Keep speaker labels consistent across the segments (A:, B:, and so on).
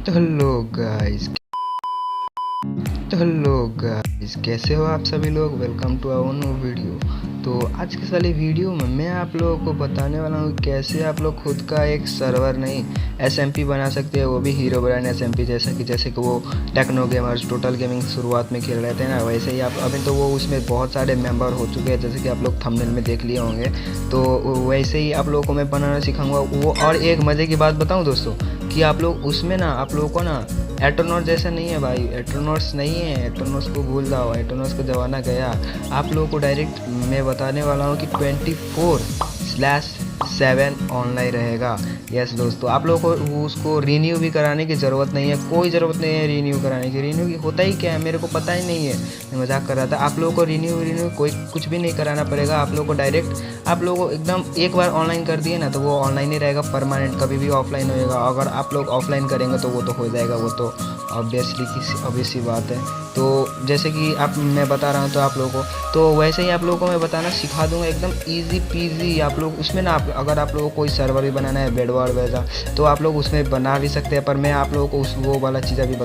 A: तो hello guys, कैसे हो आप सभी लोग। Welcome to our new video. तो आज की वाली वीडियो में मैं आप लोगों को बताने वाला हूँ कैसे आप लोग खुद का एक सर्वर नहीं एसएमपी बना सकते हैं, वो भी हीरो ब्रांड एसएमपी। जैसे कि वो टेक्नो गेमर्स टोटल गेमिंग शुरुआत में खेल रहे थे ना, वैसे ही आप अभी तो वो उसमें बहुत सारे मेंबर हो चुके हैं, जैसे कि आप लोग थंबनेल में देख लिए होंगे। तो वैसे ही आप लोगों को मैं बनाना सिखाऊंगा वो। और एक मज़े की बात बताऊँ दोस्तों कि आप लोग उसमें ना आप लोगों को ना एटोनॉस जैसा नहीं है भाई, एटोनॉस नहीं है, एटोनॉस को भूल जाओ, एटोनॉस का ज़माना गया। आप लोगों को डायरेक्ट मैं बताने वाला हूँ कि 24/7 ऑनलाइन रहेगा। यस दोस्तों, आप लोगों को उसको रीन्यू भी कराने की ज़रूरत नहीं है, कोई ज़रूरत नहीं है रीन्यू कराने की। रीन्यू की होता ही क्या है मेरे को पता ही नहीं है, मैं मजाक कर रहा था। आप लोगों को रीन्यू कोई कुछ भी नहीं कराना पड़ेगा। आप लोगों को डायरेक्ट आप लोगों को एकदम एक बार ऑनलाइन कर दिए ना तो वो ऑनलाइन ही रहेगा परमानेंट, कभी भी ऑफलाइन होएगा। अगर आप लोग ऑफलाइन करेंगे तो वो तो हो जाएगा, वो तो ऑब्वियस सी बात है। तो जैसे कि मैं बता रहा हूँ तो आप लोगों को तो वैसे ही आप लोगों को मैं बताना सिखा दूंगा एकदम इजी पीजी। आप लोग उसमें ना अगर आप लोगों को कोई सर्वर भी बनाना है बेड वॉर वैसा तो आप लोग उसमें बना भी सकते हैं, पर मैं आप लोगों को वो वाला चीज़ अभी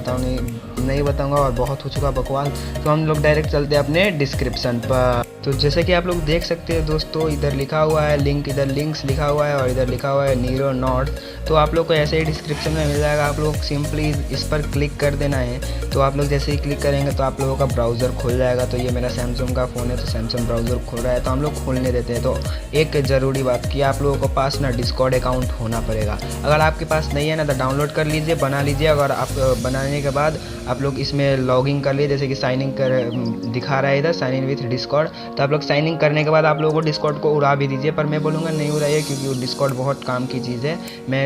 A: नहीं बताऊंगा और बहुत हो चुका बकवास। तो हम लोग डायरेक्ट चलते हैं अपने डिस्क्रिप्शन पर। तो जैसे कि आप लोग देख सकते हैं दोस्तों, इधर लिखा हुआ है लिंक, इधर लिंक्स लिखा हुआ है और इधर लिखा हुआ है नीरो नॉट। तो आप लोग को ऐसे ही डिस्क्रिप्शन में मिल जाएगा, आप लोग सिंपली इस पर क्लिक कर देना है। तो आप लोग जैसे ही क्लिक करेंगे तो आप लोगों का ब्राउज़र खुल जाएगा। तो ये मेरा सैमसंग का फ़ोन है तो सैमसंग ब्राउज़र खुल रहा है, तो हम लोग खोलने देते हैं। तो एक ज़रूरी बात कि आप लोगों के पास ना डिस्कॉर्ड अकाउंट होना पड़ेगा। अगर आपके पास नहीं है ना तो डाउनलोड कर लीजिए, बना लीजिए। अगर आप बनाने के बाद आप लोग इसमें लॉगिन कर लिए, जैसे कि साइन इन कर दिखा रहा है इधर साइन इन विथ डिस्कॉर्ड। तो आप लोग साइन इन करने के बाद आप लोगों को डिस्कॉर्ड को उड़ा भी दीजिए, पर मैं बोलूँगा नहीं उड़ाइए क्योंकि वो डिस्कॉर्ड बहुत काम की चीज़ है।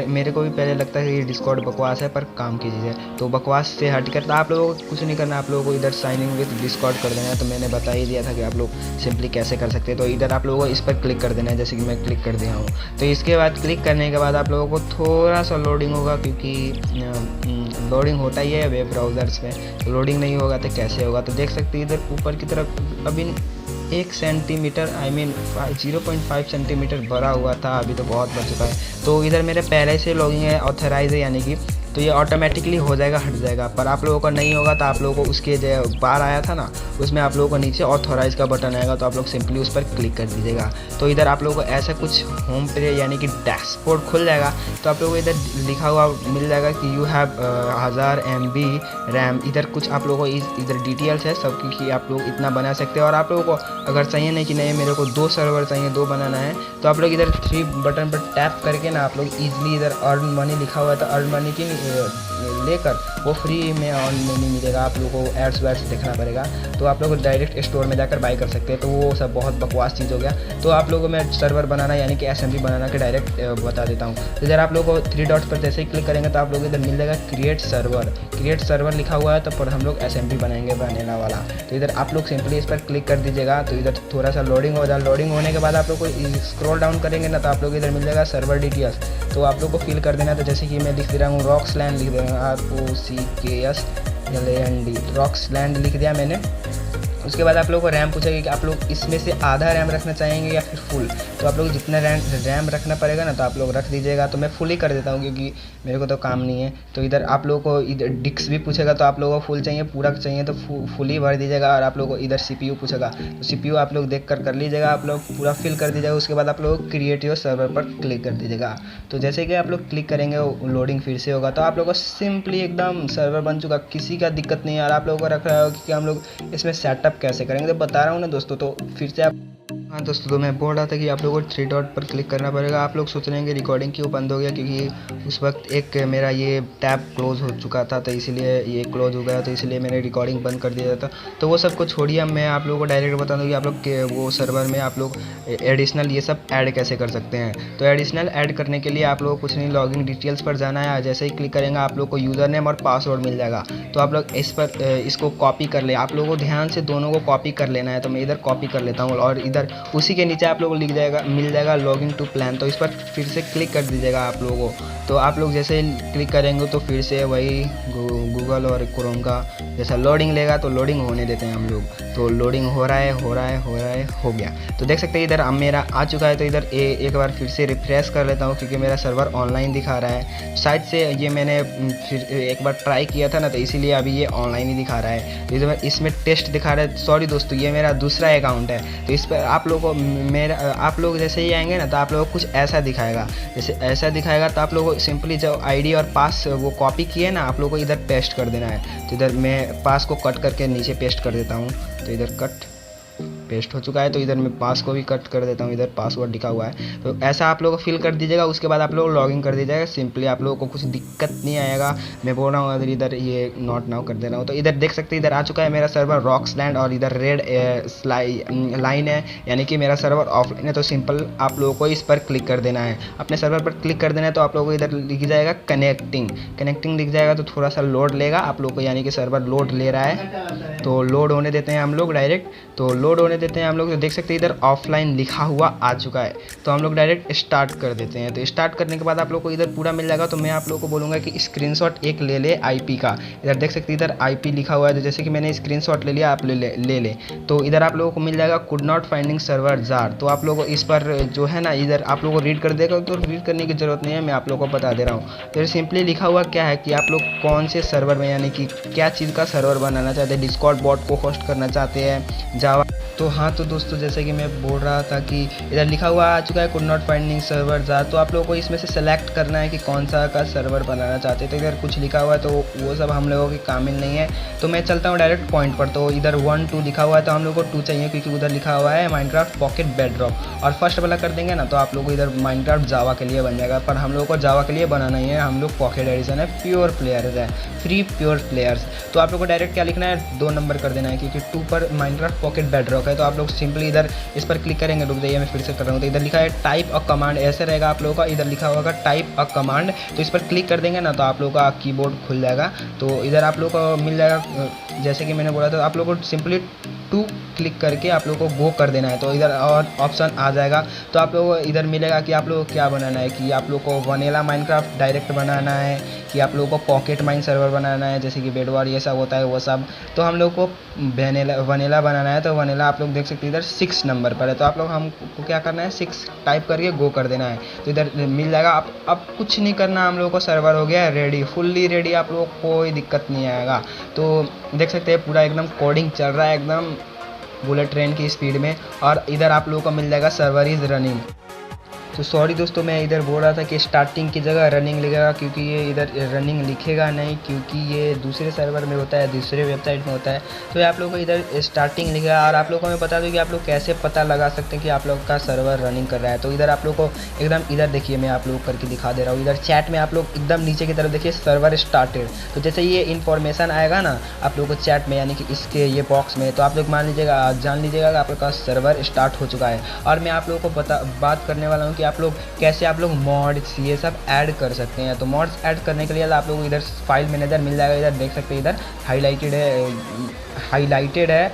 A: मेरे को भी पहले लगता है कि डिस्कॉर्ड बकवास है, पर काम की चीज़ है। तो बकवास से हट कर आप लोगों को कुछ नहीं करना, आप लोगों को इधर साइन इन विथ डिस्कॉर्ड कर देना है। तो मैंने बता ही दिया था कि आप लोग सिंपली कैसे कर सकते हैं। तो इधर आप लोगों को इस पर क्लिक कर देना है, जैसे कि मैं क्लिक कर दिया हूँ। तो इसके बाद क्लिक करने के बाद आप लोगों को थोड़ा सा लोडिंग होगा, क्योंकि लोडिंग होता ही है वेब ब्राउज़र्स में। तो लोडिंग नहीं होगा तो कैसे होगा। तो देख सकते हैं इधर ऊपर की तरफ अभी 1 सेंटीमीटर 0.5 सेंटीमीटर भरा हुआ था, अभी तो बहुत बढ़ चुका है। तो इधर मेरे पहले से लॉगिंग है ऑथराइज है, यानी कि तो ये ऑटोमेटिकली हो जाएगा, हट जाएगा। पर आप लोगों का नहीं होगा तो आप लोगों को उसके जो बार आया था ना उसमें आप लोगों को नीचे ऑथराइज का बटन आएगा, तो आप लोग सिंपली उस पर क्लिक कर दीजिएगा। तो इधर आप लोगों को ऐसा कुछ होम पेज यानी कि डैशबोर्ड खुल जाएगा। तो आप लोगों को इधर लिखा हुआ मिल जाएगा कि यू हैव 1000 MB रैम। इधर कुछ आप लोगों को इधर डिटेल्स है सब कि आप लोग इतना बना सकते हैं। और आप लोगों को अगर चाहिए नहीं कि नहीं मेरे को 2 सर्वर चाहिए, 2 बनाना है, तो आप लोग इधर 3 बटन पर टैप करके ना आप लोग ईजिली इधर अर्न मनी लिखा हुआ है तो अर्न मनी की लेकर वो फ्री में अर्न मनी मिलेगा। आप लोगों को एड्स वैड्स देखना पड़ेगा, तो आप लोग डायरेक्ट स्टोर में जाकर बाई कर सकते हैं। तो वो सब बहुत बकवास चीज़ हो गया। तो आप लोगों को मैं सर्वर बनाना यानी कि एसएमपी बनाना के डायरेक्ट बता देता हूँ। तो इधर आप लोगों को 3 डॉट्स पर जैसे ही क्लिक करेंगे तो आप लोग इधर मिल जाएगा क्रिएट सर्वर लिखा हुआ है। तो पर हम लोग एसएमपी बनाएंगे बनाने वाला। तो इधर आप लोग सिंपली इस पर क्लिक कर दीजिएगा। तो इधर थोड़ा सा लोडिंग हो जाए, लोडिंग होने के बाद आप लोग को स्क्रॉल डाउन करेंगे ना तो आप लोग इधर मिल जाएगा सर्वर डिटेल्स। तो आप लोग को फिल कर देना। तो जैसे कि मैं लिख दे रहा हूँ रॉक्सलैंड लिख दे रहा हूँ, ROCKSLAND रॉक्सलैंड लिख दिया मैंने। उसके बाद आप लोगों को रैम पूछेगा कि आप लोग इसमें से आधा रैम रखना चाहेंगे या फिर फुल। तो आप लोग जितना रैम रखना पड़ेगा ना तो आप लोग रख दीजिएगा। तो मैं फुल ही कर देता हूँ क्योंकि मेरे को तो काम नहीं है। तो इधर आप लोगों को इधर डिस्क भी पूछेगा, तो आप लोगों को फुल चाहिए पूरा चाहिए तो फुल ही भर दीजिएगा। और आप लोगों को इधर CPU पूछेगा तो CPU आप लोग देख कर लीजिएगा, आप लोग पूरा फिल कर दीजिएगा। उसके बाद आप लोग क्रिएट योर सर्वर पर क्लिक कर दीजिएगा। तो जैसे कि आप लोग क्लिक करेंगे लोडिंग फिर से होगा। तो आप लोगों को सिंपली एकदम सर्वर बन चुका, किसी का दिक्कत नहीं है। और आप लोगों को रख रहा है कि हम लोग इसमें सेटअप कैसे करेंगे, तो बता रहा हूँ ना दोस्तों। तो फिर से आप हाँ दोस्तों, तो मैं बोल रहा था कि आप लोगों को 3 डॉट पर क्लिक करना पड़ेगा। आप लोग सोच रहे हैं कि रिकॉर्डिंग क्यों बंद हो गया, क्योंकि उस वक्त एक मेरा ये टैब क्लोज़ हो चुका था, तो इसीलिए ये क्लोज़ हो गया, तो इसलिए मैंने रिकॉर्डिंग बंद कर दिया था। तो वो सब को छोड़िए, मैं आप लोगों को डायरेक्ट बता दूँ कि आप लोग के वो सर्वर में आप लोग एडिशनल ये सब ऐड कैसे कर सकते हैं। तो एडिशनल ऐड करने के लिए आप लोग कुछ नहीं, लॉगिन डिटेल्स पर जाना है। जैसे ही क्लिक करेंगे आप लोग को यूज़र नेम और पासवर्ड मिल जाएगा। तो आप लोग इस पर इसको कॉपी कर ले। आप लोगों को ध्यान से दोनों को कॉपी कर लेना है। तो मैं इधर कॉपी कर लेता हूँ और इधर उसी के नीचे आप लोगों को मिल जाएगा लॉगिन टू प्लान। तो इस पर फिर से क्लिक कर दीजिएगा आप लोगों को। तो आप लोग जैसे क्लिक करेंगे तो फिर से वही गूगल और क्रोम का जैसा लोडिंग लेगा, तो लोडिंग होने देते हैं हम लोग। तो लोडिंग हो रहा है, हो गया। तो देख सकते हैं इधर अब मेरा आ चुका है। तो इधर एक बार फिर से रिफ्रेश कर लेता हूँ क्योंकि मेरा सर्वर ऑनलाइन दिखा रहा है। शायद से ये मैंने फिर एक बार ट्राई किया था ना, तो इसीलिए अभी ये ऑनलाइन ही दिखा रहा है। तो इधर इसमें टेस्ट दिखा रहा है। सॉरी दोस्तों, ये मेरा दूसरा अकाउंट है। तो इस पर आप लोगों को आप लोग जैसे ही आएंगे ना, तो आप लोगों को कुछ ऐसा दिखाएगा। जैसे ऐसा दिखाएगा तो आप लोगों को सिंपली जो आईडी और पास वो कॉपी किए ना, आप लोगों को इधर पेस्ट कर देना है। तो इधर मैं पास को कट करके नीचे पेस्ट कर देता हूँ। तो इधर कट पेस्ट हो चुका है। तो इधर मैं पास को भी कट कर देता हूँ, इधर पासवर्ड लिखा हुआ है। तो ऐसा आप लोग फिल कर दीजिएगा। उसके बाद आप लोग लॉगिन कर दीजिएगा। सिंपली आप लोगों को कुछ दिक्कत नहीं आएगा। मैं बोल रहा हूँ इधर ये नॉट नाउ कर दे रहा हूँ। तो इधर देख सकते हैं इधर आ चुका है मेरा सर्वर रॉक्सलैंड और इधर रेड लाइन है, यानी कि मेरा सर्वर ऑफलाइन है। तो सिंपल आप लोगों को इस पर क्लिक कर देना है, अपने सर्वर पर क्लिक कर देना है। तो आप लोगों को इधर लिख जाएगा कनेक्टिंग दिख जाएगा। तो थोड़ा सा लोड लेगा आप लोग को, यानी कि सर्वर लोड ले रहा है। तो लोड होने देते हैं हम लोग डायरेक्ट। तो लोड होने देते हैं हम लोग। तो देख सकते हैं इधर ऑफलाइन लिखा हुआ आ चुका है। तो हम लोग डायरेक्ट स्टार्ट कर देते हैं। तो स्टार्ट करने के बाद आप लोग को इधर पूरा मिल जाएगा। तो मैं आप लोग को बोलूँगा कि स्क्रीनशॉट एक ले ले आईपी का। इधर देख सकते हैं इधर आईपी लिखा हुआ है। तो जैसे कि मैंने स्क्रीनशॉट ले लिया, आप ले ले। तो इधर आप लोगों को मिल जाएगा could not finding server jar. तो आप लोगों को इस पर जो है ना, इधर आप लोगों को रीड कर देगा। तो रीड करने की ज़रूरत नहीं है, मैं आप लोगों को बता दे रहा हूँ। तो सिंपली लिखा हुआ क्या है कि आप लोग कौन से सर्वर में, यानी कि क्या चीज़ का सर्वर बनाना चाहते हैं। डिस्कॉर्ड बॉट को होस्ट करना चाहते हैं, जावा। तो हाँ, तो दोस्तों जैसे कि मैं बोल रहा था कि इधर लिखा हुआ आ चुका है could not finding server jar. तो आप लोगों को इसमें से सेलेक्ट करना है कि कौन सा का सर्वर बनाना चाहते हैं। तो इधर कुछ लिखा हुआ है, तो वो सब हम लोगों की कामिल नहीं है। तो मैं चलता हूँ डायरेक्ट पॉइंट पर। तो इधर 1 2 लिखा हुआ है, तो हम लोग को 2 चाहिए क्योंकि उधर लिखा हुआ है माइनक्राफ्ट पॉकेट बेडरॉक। और फर्स्ट वाला कर देंगे ना, तो आप लोग को इधर माइनक्राफ्ट जावा के लिए बन जाएगा। पर हम लोग को जावा के लिए बनाना ही है, हम लोग पॉकेट एडिशन है, प्योर प्लेयर्स है, फ्री प्योर प्लेयर्स। तो आप लोग को डायरेक्ट क्या लिखना है, 2 नंबर कर देना है क्योंकि 2 पर माइनक्राफ्ट पॉकेट बेडरॉक है। तो आप लोग सिंपली इधर इस पर क्लिक करेंगे। रुक जाइए, मैं फिर से कर रहा हूँ। तो इधर लिखा है टाइप अ कमांड, ऐसे रहेगा आप लोगों का। इधर लिखा होगा टाइप अ कमांड। तो इस पर क्लिक कर देंगे ना, तो आप लोगों का कीबोर्ड खुल जाएगा। तो इधर आप लोगों को मिल जाएगा, जैसे कि मैंने बोला था, आप लोगों को सिंपली 2 क्लिक करके आप लोगों को गो कर देना है। तो इधर और ऑप्शन आ जाएगा। तो आप लोगों को इधर मिलेगा कि आप लोगों को क्या बनाना है, कि आप लोगों को वनीला माइनक्राफ्ट डायरेक्ट बनाना है, कि आप लोगों को पॉकेट माइन सर्वर बनाना है, जैसे कि बेडवार ये सब होता है वो सब। तो हम लोग को वनीला बनाना है। तो वनीला आप लोग देख सकते हैं इधर 6 नंबर पर है। तो आप लोग हमको क्या करना है, 6 टाइप करके गो कर देना है। तो इधर मिल जाएगा। अब कुछ नहीं करना, हम लोगों को सर्वर हो गया है रेडी, फुल्ली रेडी। आप लोगों को कोई दिक्कत नहीं आएगा। तो देख सकते हैं पूरा एकदम कोडिंग चल रहा है, एकदम बुलेट ट्रेन की स्पीड में। और इधर आप लोगों को मिल जाएगा सर्वर इज़ रनिंग। तो सॉरी दोस्तों, मैं इधर बोल रहा था कि स्टार्टिंग की जगह रनिंग लिखेगा, क्योंकि ये इधर रनिंग लिखेगा नहीं, क्योंकि ये दूसरे सर्वर में होता है, दूसरे वेबसाइट में होता है। तो आप लोगों को इधर स्टार्टिंग लिखेगा। और आप लोगों को मैं बता दूं कि आप लोग कैसे पता लगा सकते हैं कि आप लोग का सर्वर रनिंग कर रहा है। तो इधर आप लोग को एकदम इधर देखिए, मैं आप लोग करके दिखा दे रहा हूँ। इधर चैट में आप लोग एकदम नीचे की तरफ देखिए सर्वर स्टार्टेड। तो जैसे ये इन्फॉर्मेशन आएगा ना आप लोग को चैट में, यानी कि इसके ये बॉक्स में, तो आप लोग जान लीजिएगा कि आप लोग का सर्वर स्टार्ट हो चुका है। और मैं आप लोगों को बात करने वाला हूँ कि आप लोग कैसे आप लोग मॉड्स ये सब ऐड कर सकते हैं। तो मॉड्स ऐड करने के लिए आप लोग इधर फाइल मैनेजर मिल जाएगा। इधर देख सकते हैं इधर हाईलाइटेड है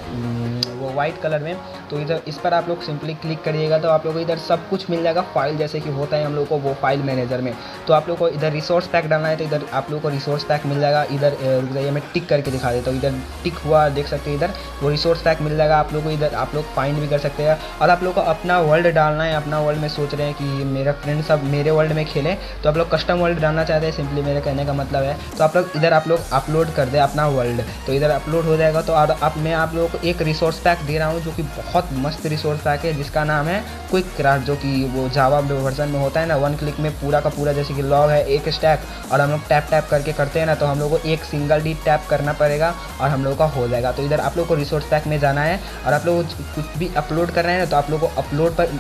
A: वो वाइट कलर में। तो इधर इस पर आप लोग सिंपली क्लिक करिएगा। तो आप लोग को इधर सब कुछ मिल जाएगा, फाइल जैसे कि होता है हम लोग को वो फाइल मैनेजर में। तो आप लोग को इधर रिसोर्स पैक डालना है। तो इधर आप लोग को रिसोर्स पैक मिल जाएगा। इधर रुक जाइए, मैं टिक करके दिखा देता हूँ। इधर टिक हुआ, देख सकते हैं इधर वो रिसोर्स पैक मिल जाएगा आप लोग को। इधर आप लोग फाइंड भी कर सकते हैं। और आप लोग को अपना वर्ल्ड डालना है। अपना वर्ल्ड में सोच रहे हैं कि मेरा फ्रेंड सब मेरे वर्ल्ड में खेलें, तो आप लोग कस्टम वर्ल्ड डालना चाहते हैं, सिंपली मेरे कहने का मतलब है। तो आप लोग इधर आप लोग अपलोड कर दें अपना वर्ल्ड। तो इधर अपलोड हो जाएगा। तो अब मैं आप लोगों को एक रिसोर्स पैक दे रहा हूँ जो कि बहुत मस्त रिसोर्स पैक है, जिसका नाम है क्विक क्राफ्ट, जो कि वो जावा वर्जन में होता है ना। 1 क्लिक में पूरा का पूरा, जैसे कि लॉग है 1 स्टैक, और हम लोग टैप करके करते हैं ना, तो हम लोग को एक सिंगल डी टैप करना पड़ेगा और हम लोग का हो जाएगा। तो इधर आप लोग को रिसोर्स पैक में जाना है। और आप लोग कुछ भी अपलोड कर रहे हैं ना, तो आप लोग को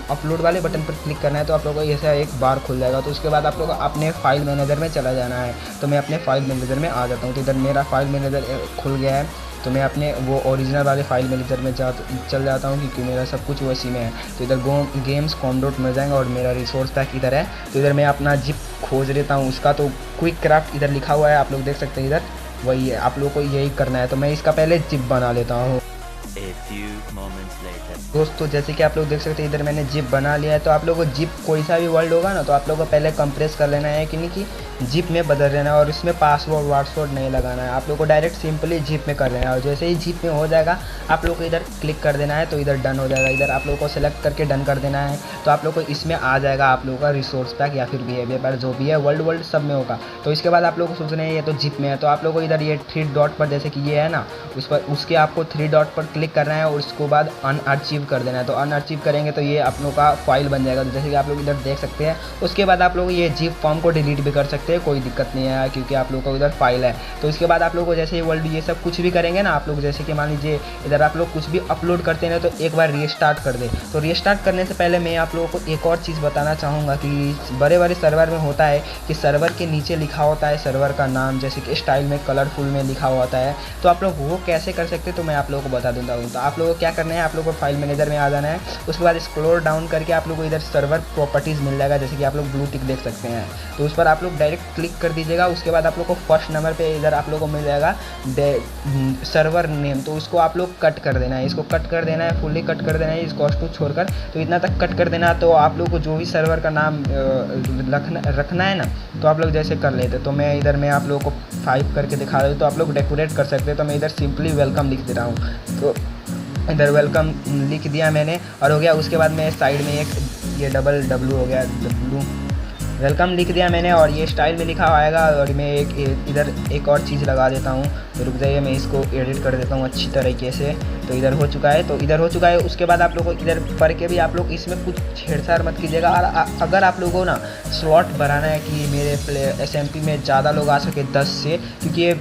A: अपलोड वाले बटन पर क्लिक करना है। तो आप लोग को ऐसा एक बार खुल जाएगा। तो उसके बाद आप लोग को अपने फाइल मैनेजर में चला जाना है। तो मैं अपने फाइल मैनेजर में आ जाता हूँ। तो इधर मेरा फाइल मैनेजर खुल गया है। तो मैं अपने वो ओरिजिनल वाले फाइल मैनेजर में चल जाता हूँ, क्योंकि मेरा सब कुछ वैसी में है। तो इधर गेम्स कॉमडोट मिल जाएगा और मेरा रिसोर्स पैक इधर है। तो इधर मैं अपना जिप खोज लेता हूँ उसका। तो क्विक क्राफ्ट इधर लिखा हुआ है, आप लोग देख सकते हैं इधर वही है। आप लोग को यही करना है। तो मैं इसका पहले जिप बना लेता हूँ। दोस्तों जैसे कि आप लोग देख सकते हैं इधर मैंने जिप बना लिया है। तो आप लोगों को जिप कोई सा भी वर्ल्ड होगा ना, तो आप लोगों को पहले कंप्रेस कर लेना है, कि नहीं कि जिप में बदल देना है और इसमें पासवर्ड वासवर्ड नहीं लगाना है। आप लोग को डायरेक्ट सिंपली जिप में कर देना है और जैसे ही जिप में हो जाएगा आप लोग को इधर क्लिक कर देना है तो इधर डन हो जाएगा। इधर आप लोग को सेलेक्ट करके डन कर देना है तो आप लोग को इसमें आ जाएगा आप लोगों का रिसोर्स पैक या फिर बिहेवियर पैक जो भी है वर्ल्ड सब में होगा। तो इसके बाद आप लोग को सोचना है ये तो जिप में है तो आप लोग को इधर ये 3 डॉट पर जैसे कि ये है ना उस पर उसके आपको 3 डॉट पर क्लिक करना है और उसके बाद अनअर्चीव कर देना है। तो अनअर्चीव करेंगे तो ये आप लोग का फाइल बन जाएगा जैसे कि आप लोग इधर देख सकते हैं। उसके बाद आप लोग ये जिप फॉर्म को डिलीट भी कर सकते हैं, कोई दिक्कत नहीं है क्योंकि आप लोग को इधर फाइल है। तो इसके बाद आप लोग को जैसे वर्ल्ड ये सब कुछ भी करेंगे ना आप लोग जैसे कि मान लीजिए इधर आप लोग कुछ भी अपलोड करते हैं तो एक बार रीस्टार्ट कर दे। तो रीस्टार्ट करने से पहले मैं आप लोगों को एक और चीज़ बताना चाहूँगा कि बड़े बड़े सर्वर में होता है कि सर्वर के नीचे लिखा होता है सर्वर का नाम जैसे कि स्टाइल में कलरफुल में लिखा होता है। तो आप लोग वो कैसे कर सकते हैं तो मैं आप लोगों को बता दूँगा। तो आप लोगों को क्या करना है आप लोगों को फाइल मैनेजर में आ जाना है। उसके बाद स्क्रॉल डाउन करके आप लोग को इधर सर्वर प्रॉपर्टीज़ मिल जाएगा जैसे कि आप लोग ब्लू टिक देख सकते हैं। तो उस पर आप लोग डायरेक्ट क्लिक कर दीजिएगा। उसके बाद आप लोग को फर्स्ट नंबर पे इधर आप लोग को मिल जाएगा सर्वर नेम। तो उसको आप लोग कट कर देना है, इसको कट कर देना है, फुल्ली कट कर देना है इस कॉस्ट को छोड़कर। तो इतना तक कट कर देना। तो आप लोग को जो भी सर्वर का नाम रखना है ना तो आप लोग जैसे कर लेते। तो मैं इधर मैं आप लोगों को 5 करके दिखा रहा हूँ तो आप लोग डेकोरेट कर सकते हैं। तो मैं इधर सिंपली वेलकम लिख दे रहा हूँ। तो इधर वेलकम लिख दिया मैंने और हो गया। उसके बाद मैं साइड में एक ये डबल W हो गया W वेलकम लिख दिया मैंने और ये स्टाइल में लिखा आएगा। और मैं इधर एक और चीज़ लगा देता हूँ। तो रुक जाइए मैं इसको एडिट कर देता हूँ अच्छी तरीके से। तो इधर हो चुका है, तो इधर हो चुका है। उसके बाद आप लोग को इधर पढ़ के भी आप लोग इसमें कुछ छेड़छाड़ मत कीजिएगा। और अगर आप लोगों को ना स्लॉट बढ़ाना है कि मेरे SMP में ज़्यादा लोग आ सके 10 से, क्योंकि ये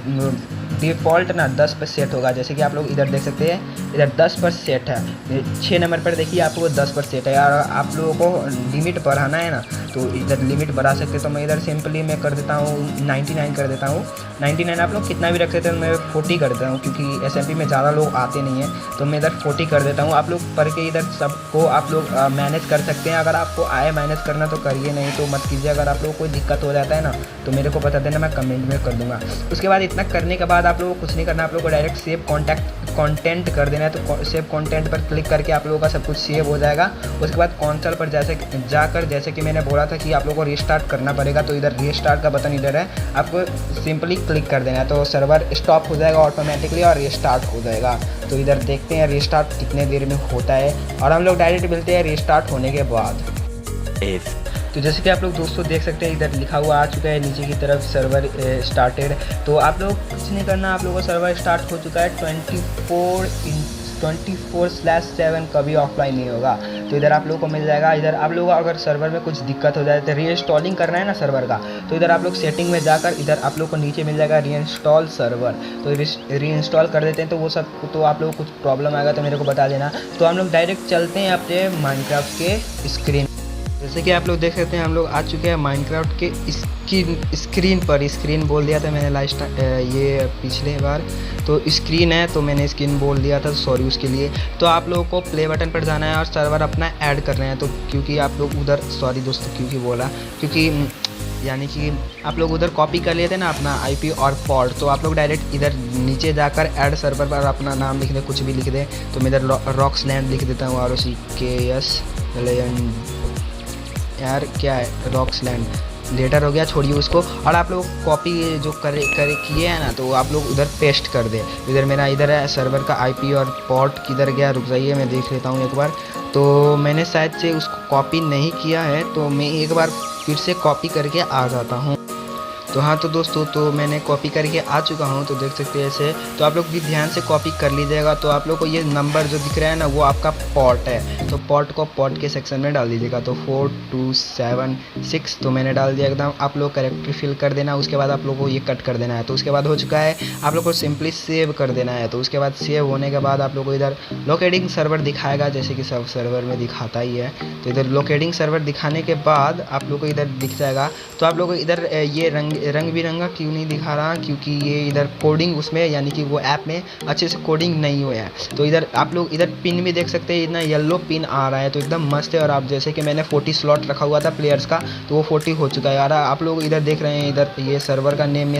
A: डिफ़ॉल्ट ना 10 पर सेट होगा जैसे कि आप लोग इधर देख सकते हैं इधर 10 पर सेट है। 6 नंबर पर देखिए आपको 10 पर सेट है। यार आप लोगों को लिमिट बढ़ाना है ना तो इधर लिमिट बढ़ा सकते हैं। तो मैं इधर सिंपली मैं कर देता हूँ 99 कर देता हूँ। 99 आप लोग कितना भी रख सकते हैं, मैं 40 कर देता हूँ क्योंकि SMP में ज़्यादा लोग आते नहीं हैं। तो मैं इधर 40 कर देता हूँ। आप लोग पढ़ के इधर सबको आप लोग मैनेज कर सकते हैं। अगर आपको आए मैनेज करना तो करिए, नहीं तो मत कीजिए। अगर आप लोग को कोई दिक्कत हो जाता है ना तो मेरे को बता देना, मैं कमेंट में कर दूँगा। उसके बाद इतना करने के बाद आप लोगों को कुछ नहीं करना, आप लोगों को डायरेक्ट सेव कंटेंट कर देना है। तो सेव कंटेंट पर क्लिक करके आप लोगों का सब कुछ सेव हो जाएगा। उसके बाद कंसोल पर जाकर जैसे कि मैंने बोला था कि आप लोगों को रीस्टार्ट करना पड़ेगा। तो इधर रीस्टार्ट का बटन इधर है, आपको सिंपली क्लिक कर देना है। तो सर्वर स्टॉप हो जाएगा ऑटोमेटिकली और रीस्टार्ट हो जाएगा। तो इधर देखते हैं रीस्टार्ट कितने देर में होता है और हम लोग डायरेक्ट मिलते हैं रीस्टार्ट होने के बाद। तो जैसे कि आप लोग दोस्तों देख सकते हैं इधर लिखा हुआ आ चुका है नीचे की तरफ सर्वर स्टार्टेड। तो आप लोग कुछ नहीं करना, आप लोगों का सर्वर स्टार्ट हो चुका है। 24/7 कभी ऑफलाइन नहीं होगा। तो इधर आप लोगों को मिल जाएगा। इधर आप लोगों को अगर सर्वर में कुछ दिक्कत हो जाए तो रीइंस्टॉलिंग करना है ना सर्वर का, तो इधर आप लोग सेटिंग में जाकर इधर आप लोग को नीचे मिल जाएगा रीइंस्टॉल सर्वर। तो रीइंस्टॉल कर देते हैं तो वो सब तो आप लोग को कुछ प्रॉब्लम आएगा तो मेरे को बता देना। तो हम लोग डायरेक्ट चलते हैं अपने माइनक्राफ्ट के स्क्रीन। जैसे कि आप लोग देख सकते हैं हम लोग आ चुके हैं माइनक्राफ्ट के स्क्रीन पर। स्क्रीन बोल दिया था मैंने लास्ट ये पिछले बार, तो स्क्रीन है तो मैंने स्क्रीन बोल दिया था, सॉरी उसके लिए। तो आप लोगों को प्ले बटन पर जाना है और सर्वर अपना ऐड करना है। तो क्योंकि आप लोग उधर सॉरी दोस्तों क्योंकि बोला क्योंकि यानी कि आप लोग उधर कॉपी कर लिए थे ना अपना IP और पोर्ट। तो आप लोग डायरेक्ट इधर नीचे जाकर ऐड सर्वर पर अपना नाम लिख दें, कुछ भी लिख दें। तो मैं इधर रॉक्सलैंड लिख देता हूँ ROCKS यार क्या है रॉक्सलैंड लेटर हो गया, छोड़िए उसको। और आप लोग कॉपी जो करे किए हैं ना तो आप लोग उधर पेस्ट कर दे। इधर मेरा इधर है सर्वर का IP और पोर्ट किधर गया, रुक जाइए मैं देख लेता हूँ एक बार। तो मैंने शायद से उसको कॉपी नहीं किया है, तो मैं एक बार फिर से कॉपी करके आ जाता हूँ। तो हाँ तो दोस्तों तो मैंने कॉपी करके आ चुका हूँ, तो देख सकते हैं ऐसे। तो आप लोग भी ध्यान से कॉपी कर लीजिएगा। तो आप लोग को ये नंबर जो दिख रहा है ना वो आपका पोर्ट है। तो पोर्ट को पोर्ट के सेक्शन में डाल दीजिएगा। तो 4276 तो मैंने डाल दिया एकदम। आप लोग करेक्टर फिल कर देना। उसके बाद आप लोग को ये कट कर देना है। तो उसके बाद हो चुका है, आप लोग को सिंपली सेव कर देना है। तो उसके बाद सेव होने के बाद आप लोग को इधर लोकेटिंग सर्वर दिखाएगा जैसे कि सब सर्वर में दिखाता ही है। तो इधर लोकेटिंग सर्वर दिखाने के बाद आप लोग को इधर दिख जाएगा। तो आप लोग को इधर ये रंग बिरंगा क्यों नहीं दिखा रहा, क्योंकि ये इधर कोडिंग उसमें यानी कि वो ऐप में अच्छे से कोडिंग नहीं हुआ है। तो इधर आप लोग इधर पिन भी देख सकते हैं, इतना येलो पिन आ रहा है तो एकदम मस्त है। और आप जैसे कि मैंने 40 स्लॉट रखा हुआ था प्लेयर्स का तो वो 40 हो चुका है यार। आप लोग इधर देख रहे हैं इधर ये सर्वर का नेम में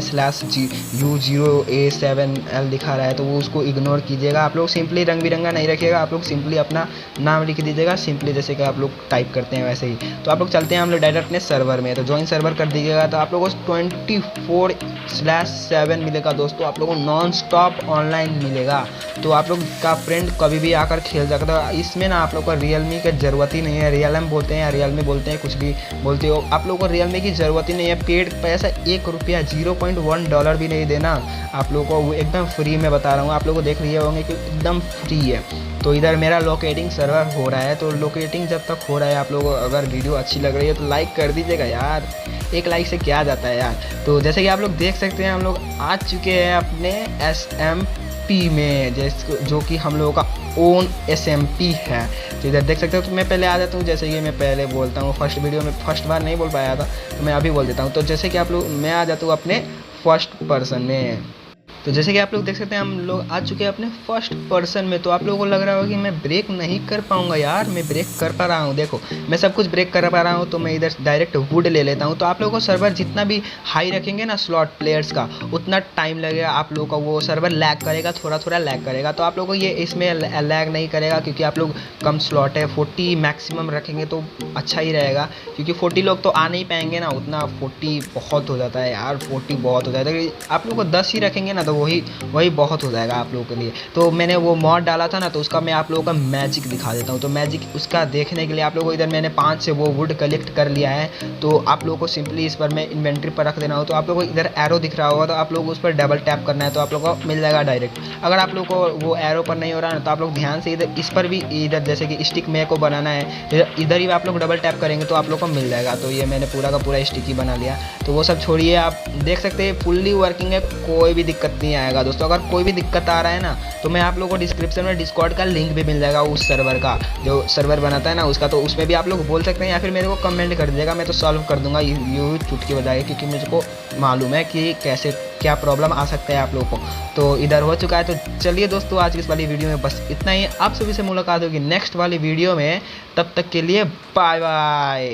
A: /U0A7L दिखा रहा है, तो वो उसको इग्नोर कीजिएगा। आप लोग सिंपली रंग बिरंगा नहीं रखिएगा, आप लोग सिंपली अपना नाम लिख दीजिएगा सिंपली जैसे कि आप लोग टाइप करते हैं वैसे ही। तो आप लोग चलते हैं हम लोग डायरेक्ट अपने सर्वर में। तो ज्वाइन सर्वर कर दीजिएगा। तो आप लोगों को 24/7 मिलेगा दोस्तों, आप लोगों को नॉन स्टॉप ऑनलाइन मिलेगा। तो आप लोग का फ्रेंड कभी भी आकर खेल सकता है। इसमें ना आप लोग को रियलमी की ज़रूरत ही नहीं है, रियलमी बोलते हैं या रियलमी बोलते हैं, कुछ भी बोलते हो, आप लोग को रियलमी की ज़रूरत ही नहीं है। पेड पैसा $1 $0.1 भी नहीं देना आप लोगों को, वो एकदम फ्री में बता रहा हूँ। आप लोग को देख लिए होंगे कि एकदम फ्री है। तो इधर मेरा लोकेटिंग सर्वर हो रहा है, तो लोकेटिंग जब तक हो रहा है, आप लोगों को अगर वीडियो अच्छी लग रही है तो लाइक कर दीजिएगा यार, एक लाइक से क्या जाता है यार। तो जैसे कि आप लोग देख सकते हैं हम लोग आ चुके हैं अपने SMP में, जो कि हम लोगों का ओन SMP है। तो इधर देख सकते हो, तो मैं पहले आ जाता हूँ, जैसे कि मैं पहले बोलता हूँ, फर्स्ट वीडियो में फर्स्ट बार नहीं बोल पाया था तो मैं अभी बोल देता हूँ। तो जैसे कि आप लोग, मैं आ जाता हूँ अपने फर्स्ट पर्सन में। तो जैसे कि आप लोग देख सकते हैं हम लोग आ चुके हैं अपने फर्स्ट पर्सन में। तो आप लोगों को लग रहा होगा कि मैं ब्रेक नहीं कर पाऊंगा यार, मैं ब्रेक कर पा रहा हूँ, देखो मैं सब कुछ ब्रेक कर पा रहा हूँ। तो मैं इधर डायरेक्ट वुड ले लेता हूँ। तो आप लोगों को सर्वर जितना भी हाई रखेंगे ना स्लॉट प्लेयर्स का, उतना टाइम लगेगा आप लोगों का, वो सर्वर लैग करेगा, थोड़ा थोड़ा लैग करेगा। तो आप लोगों को ये इसमें लैग नहीं करेगा, क्योंकि आप लोग कम स्लॉट है, 40 मैक्सिमम रखेंगे तो अच्छा ही रहेगा, क्योंकि 40 लोग तो आ नहीं पाएंगे ना, उतना 40 बहुत हो जाता है यार, 40 बहुत हो जाता है। आप लोग को 10 ही रखेंगे ना तो वही बहुत हो जाएगा आप लोगों के लिए। तो मैंने वो मॉड डाला था ना, तो उसका मैं आप लोगों का मैजिक दिखा देता हूँ। तो मैजिक उसका देखने के लिए आप लोगों को, इधर मैंने 5 से वो वुड कलेक्ट कर लिया है। तो आप लोगों को सिंपली इस पर मैं इन्वेंट्री पर रख देना हो, तो आप लोगों को इधर एरो दिख रहा होगा, तो आप लोग उस पर डबल टैप करना है, तो आप लोगों को मिल जाएगा डायरेक्ट। अगर आप लोग को वो एरो पर नहीं हो रहा है तो आप लोग ध्यान से इधर इस पर भी, इधर जैसे कि स्टिक में को बनाना है, इधर ही आप लोग डबल टैप करेंगे तो आप लोग को मिल जाएगा। तो ये मैंने पूरा का पूरा स्टिक ही बना लिया। तो वो सब छोड़िए, आप देख सकते हैं फुल्ली वर्किंग है, कोई भी दिक्कत नहीं आएगा दोस्तों। अगर कोई भी दिक्कत आ रहा है ना, तो मैं आप लोगों को डिस्क्रिप्शन में डिस्कॉर्ड का लिंक भी मिल जाएगा, उस सर्वर का, जो सर्वर बनाता है ना उसका। तो उसमें भी आप लोग बोल सकते हैं या फिर मेरे को कमेंट कर दीजिएगा, मैं तो सॉल्व कर दूंगा यूँ चुटकी बजाए, क्योंकि मुझको मालूम है कि कैसे क्या प्रॉब्लम आ सकता है आप लोगों को। तो इधर हो चुका है। तो चलिए दोस्तों, आज की इस वाली वीडियो में बस इतना ही। आप सभी से मुलाकात होगी नेक्स्ट वाली वीडियो में, तब तक के लिए बाय बाय।